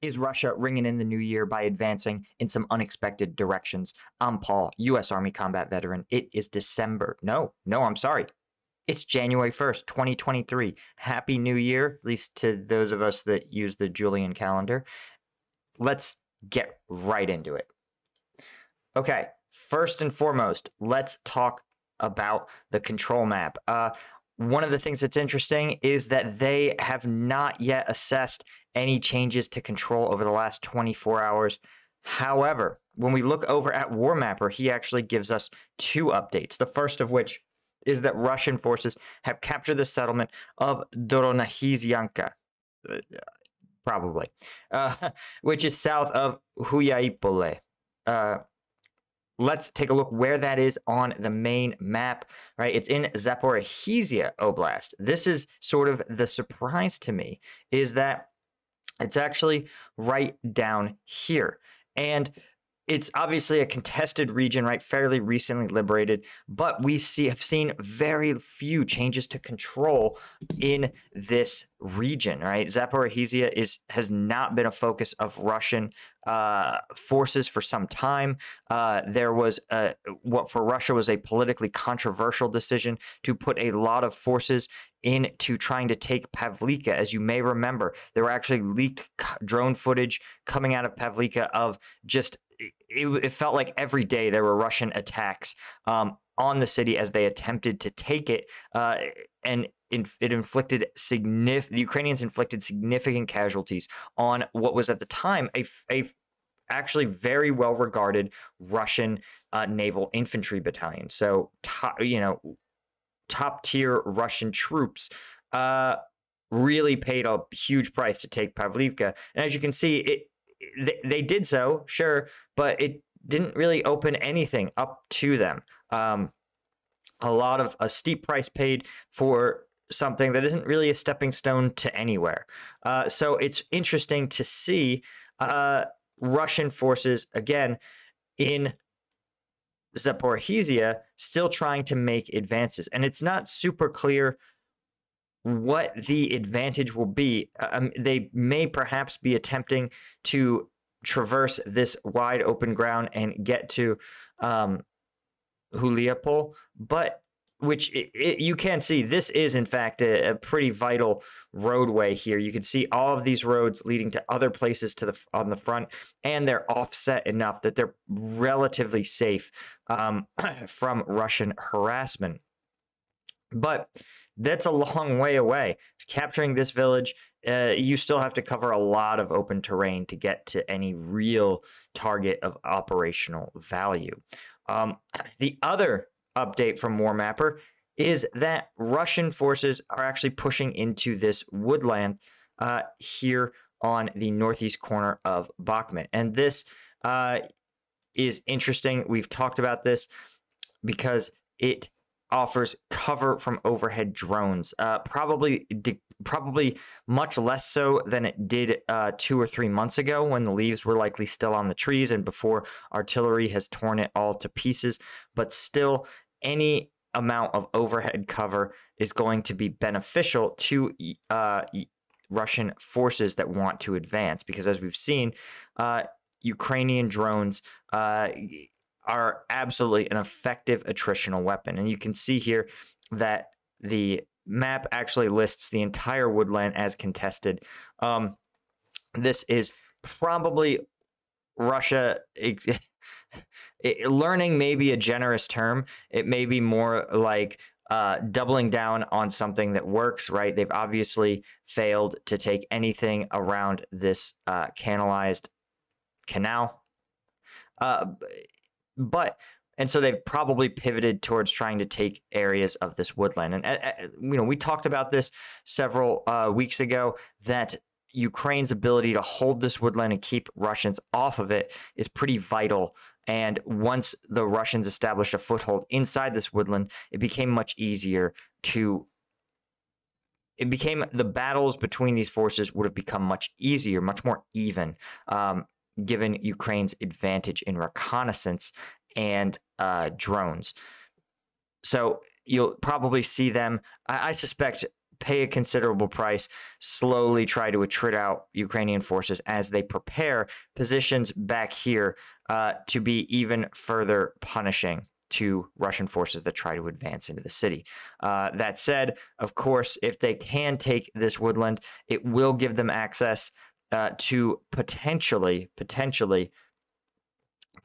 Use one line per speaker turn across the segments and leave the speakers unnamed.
Is Russia ringing in the new year by advancing in some unexpected directions? I'm Paul, U.S. Army combat veteran. It is December. No, I'm sorry. It's January 1st, 2023. Happy New Year, at least to those of us that use the Julian calendar. Let's get right into it. Okay, first and foremost, let's talk about the control map. One of the things that's interesting is that they have not yet assessed any changes to control over the last 24 hours. However, when we look over at War Mapper, he actually gives us two updates. The first of which is that Russian forces have captured the settlement of Doronahizianka, probably, which is south of Huyaipole. Let's take a look where that is on the main map, right? It's in Zaporizhzhia Oblast. This is sort of the surprise to me, is that it's actually right down here. And it's obviously a contested region, right? Fairly recently liberated, but we have seen very few changes to control in this region, right? Zaporizhzhia has not been a focus of Russian forces for some time. There was what for Russia was a politically controversial decision to put a lot of forces into trying to take Pavlivka. As you may remember, there were actually leaked drone footage coming out of Pavlivka of just it felt like every day there were Russian attacks on the city as they attempted to take it, and it inflicted the Ukrainians inflicted significant casualties on what was at the time a actually very well regarded Russian naval infantry battalion. So top tier Russian troops really paid a huge price to take Pavlivka, and as you can see, they did so, sure, but it didn't really open anything up to them. A lot of a steep price paid for something that isn't really a stepping stone to anywhere. So it's interesting to see Russian forces, again, in Zaporizhzhia still trying to make advances. And it's not super clear what the advantage will be. They may perhaps be attempting to traverse this wide open ground and get to Huliapol, but which you can see this is in fact a pretty vital roadway here. You can see all of these roads leading to other places on the front, and they're offset enough that they're relatively safe from Russian harassment. But that's a long way away. Capturing this village, you still have to cover a lot of open terrain to get to any real target of operational value. The other update from War Mapper is that Russian forces are actually pushing into this woodland here on the northeast corner of Bakhmut. And this is interesting. We've talked about this because it offers cover from overhead drones, probably much less so than it did 2 or 3 months ago, when the leaves were likely still on the trees and before artillery has torn it all to pieces. But still, any amount of overhead cover is going to be beneficial to Russian forces that want to advance, because as we've seen, Ukrainian drones are absolutely an effective attritional weapon. And you can see here that the map actually lists the entire woodland as contested. This is probably Russia learning, maybe a generous term. It may be more like doubling down on something that works, right? They've obviously failed to take anything around this canalized canal. And so they've probably pivoted towards trying to take areas of this woodland. And, we talked about this several weeks ago, that Ukraine's ability to hold this woodland and keep Russians off of it is pretty vital. And once the Russians established a foothold inside this woodland, it became much easier the battles between these forces would have become much easier, much more even, given Ukraine's advantage in reconnaissance and drones. So you'll probably see them, I suspect, pay a considerable price, slowly try to attrit out Ukrainian forces as they prepare positions back here to be even further punishing to Russian forces that try to advance into the city. That said, of course, if they can take this Woodland, it will give them access to potentially,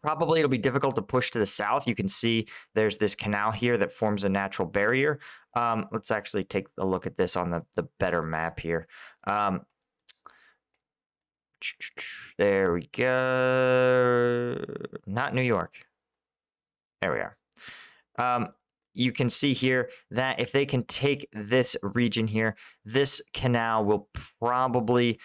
probably it'll be difficult to push to the south. You can see there's this canal here that forms a natural barrier. Let's actually take a look at this on the better map here. There we go. Not New York. There we are. You can see here that if they can take this region here, this canal will probably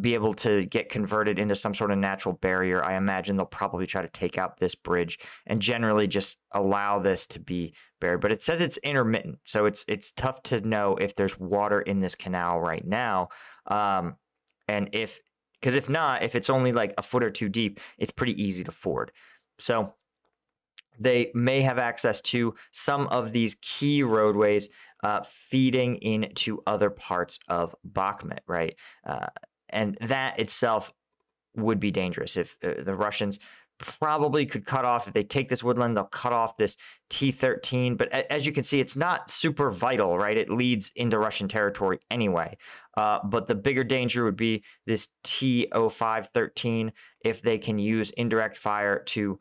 be able to get converted into some sort of natural barrier. I imagine they'll probably try to take out this bridge and generally just allow this to be buried. But it says it's intermittent, so it's tough to know if there's water in this canal right now. And because if not, if it's only like a foot or two deep, it's pretty easy to ford. So they may have access to some of these key roadways feeding into other parts of Bakhmut, right? And that itself would be dangerous if the Russians probably could cut off, if they take this Woodland, they'll cut off this T-13. But as you can see, it's not super vital, right? It leads into Russian territory anyway. But the bigger danger would be this T-05-13 if they can use indirect fire to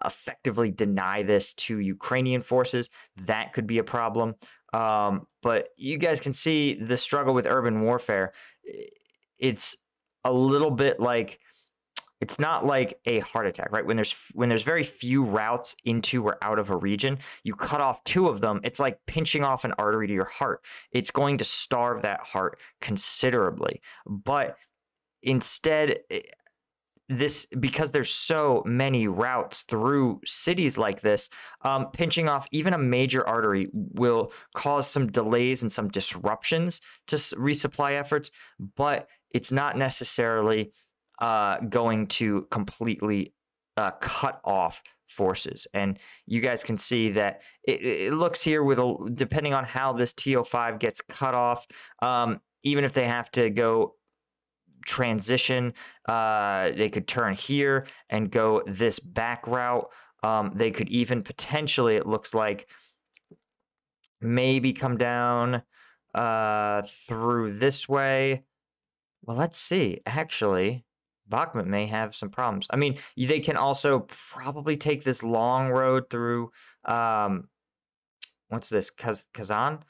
effectively deny this to Ukrainian forces. That could be a problem. But you guys can see the struggle with urban warfare. It's a little bit like, it's not like a heart attack, right? When there's very few routes into or out of a region, you cut off two of them. It's like pinching off an artery to your heart. It's going to starve that heart considerably. But instead, because there's so many routes through cities like this, pinching off even a major artery will cause some delays and some disruptions to resupply efforts, but it's not necessarily going to completely cut off forces. And you guys can see that it looks here with depending on how this TO5 gets cut off, even if they have to go transition, they could turn here and go this back route. They could even potentially, it looks like, maybe come down through this way. Well, let's see. Actually, Bakhmut may have some problems. I mean, they can also probably take this long road through, what's this, Kazan?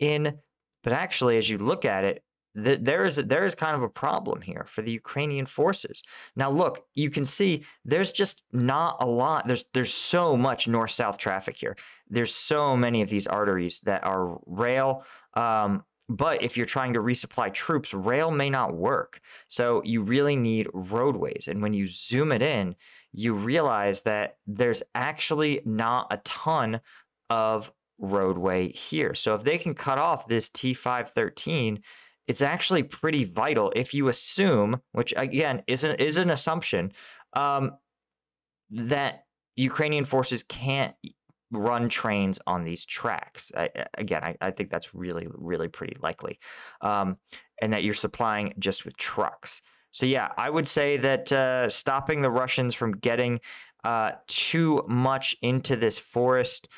But actually, as you look at it, there is kind of a problem here for the Ukrainian forces. Now, look, you can see there's just not a lot. There's so much north-south traffic here. There's so many of these arteries that are rail. But if you're trying to resupply troops, rail may not work. So you really need roadways. And when you zoom it in, you realize that there's actually not a ton of roadway here. So if they can cut off this T513, it's actually pretty vital if you assume, which again is an assumption, that Ukrainian forces can't run trains on these tracks. I think that's really, really pretty likely. And that you're supplying just with trucks. So yeah, I would say that stopping the Russians from getting too much into this forest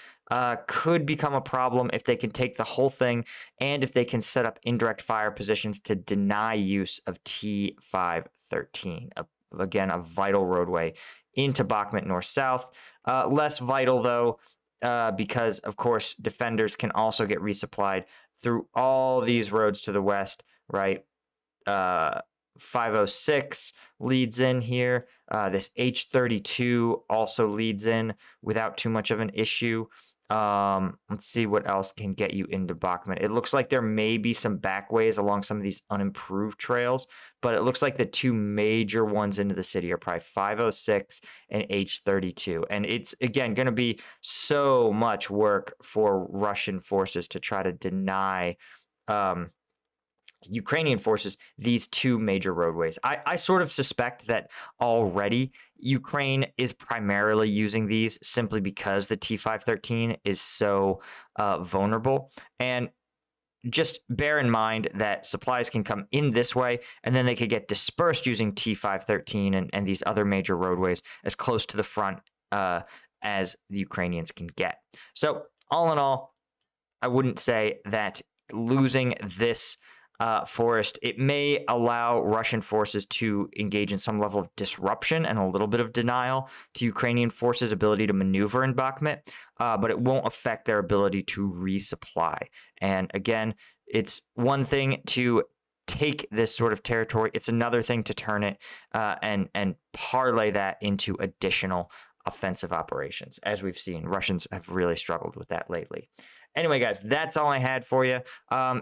could become a problem if they can take the whole thing and if they can set up indirect fire positions to deny use of T513. Again, a vital roadway into Bakhmut north-south. Less vital, though, because, of course, defenders can also get resupplied through all these roads to the west, right? 506 leads in here. This H32 also leads in without too much of an issue. Let's see what else can get you into Bakhmut. It looks like there may be some backways along some of these unimproved trails, but it looks like the two major ones into the city are probably 506 and H32. And it's, again, going to be so much work for Russian forces to try to deny Ukrainian forces these two major roadways. I sort of suspect that already Ukraine is primarily using these simply because the T513 is so vulnerable. And just bear in mind that supplies can come in this way, and then they could get dispersed using T513 and these other major roadways as close to the front as the Ukrainians can get. So all in all, I wouldn't say that losing this forest, it may allow Russian forces to engage in some level of disruption and a little bit of denial to Ukrainian forces' ability to maneuver in Bakhmut, but it won't affect their ability to resupply. And again, it's one thing to take this sort of territory. It's another thing to turn it and parlay that into additional offensive operations. As we've seen, Russians have really struggled with that lately. Anyway, guys, that's all I had for you.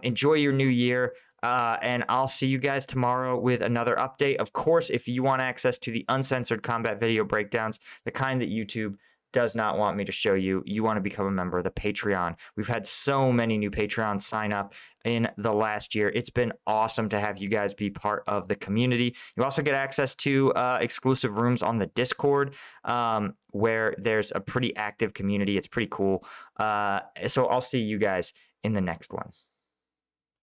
Enjoy your new year, and I'll see you guys tomorrow with another update. Of course, if you want access to the uncensored combat video breakdowns, the kind that YouTube does not want me to show you, you want to become a member of the Patreon. We've had so many new Patreons sign up in the last year. It's been awesome to have you guys be part of the community. You also get access to exclusive rooms on the Discord, where there's a pretty active community. It's pretty cool. So I'll see you guys in the next one.